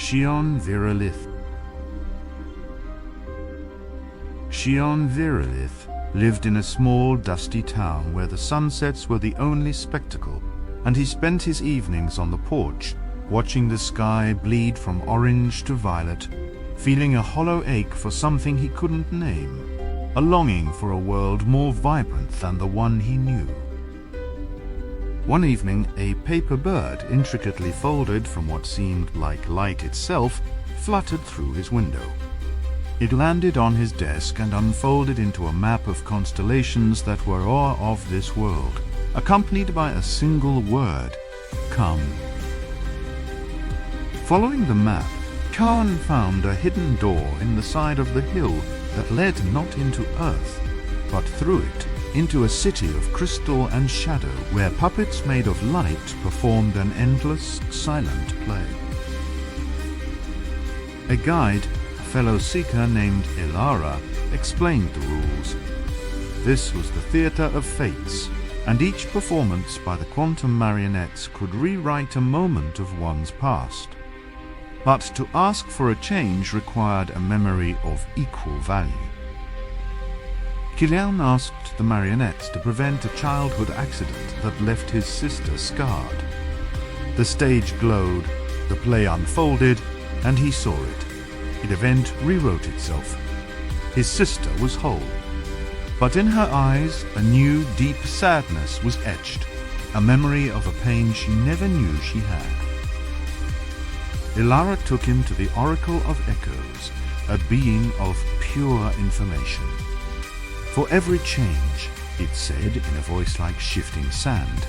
Chion Virelith. Chion Virelith lived in a small, dusty town where the sunsets were the only spectacle, and he spent his evenings on the porch, watching the sky bleed from orange to violet, feeling a hollow ache for something he couldn't name, a longing for a world more vibrant than the one he knew. One evening, a paper bird, intricately folded from what seemed like light itself, fluttered through his window. It landed on his desk and unfolded into a map of constellations that were all of this world, accompanied by a single word: come. Following the map, Chion found a hidden door in the side of the hill that led not into Earth, but through it into a city of crystal and shadow where puppets made of light performed an endless, silent play. A guide, a fellow seeker named AIart, explained the rules. This was the theater of fates, and each performance by the quantum marionettes could rewrite a moment of one's past. But to ask for a change required a memory of equal value. Chion asked the marionettes to prevent a childhood accident that left his sister scarred. The stage glowed, the play unfolded, and he saw it. The event rewrote itself. His sister was whole, but in her eyes a new, deep sadness was etched, a memory of a pain she never knew she had. AIart took him to the Oracle of Echoes, a being of pure information. For every change, it said in a voice like shifting sand,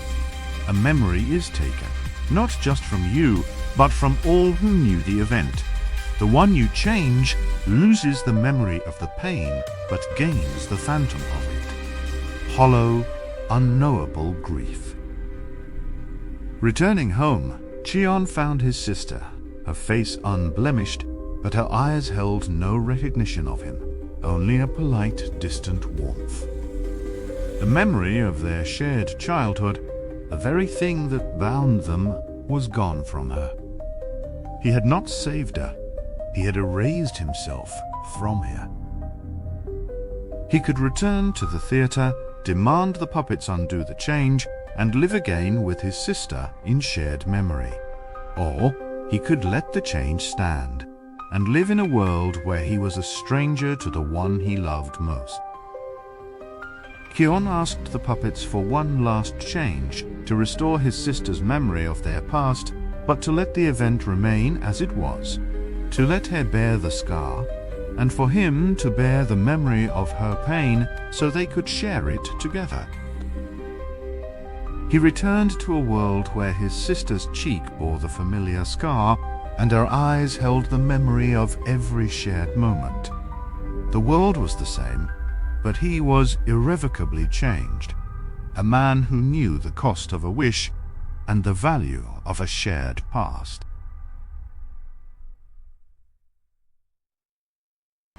a memory is taken, not just from you, but from all who knew the event. The one you change loses the memory of the pain, but gains the phantom of it. Hollow, unknowable grief. Returning home, Chion found his sister, her face unblemished, but her eyes held no recognition of him, only a polite, distant warmth. The memory of their shared childhood, the very thing that bound them, was gone from her. He had not saved her. He had erased himself from her. He could return to the theater, demand the puppets undo the change, and live again with his sister in shared memory. Or he could let the change stand and live in a world where he was a stranger to the one he loved most. Chion asked the puppets for one last change, to restore his sister's memory of their past, but to let the event remain as it was, to let her bear the scar, and for him to bear the memory of her pain so they could share it together. He returned to a world where his sister's cheek bore the familiar scar, and her eyes held the memory of every shared moment. The world was the same, but he was irrevocably changed, a man who knew the cost of a wish and the value of a shared past.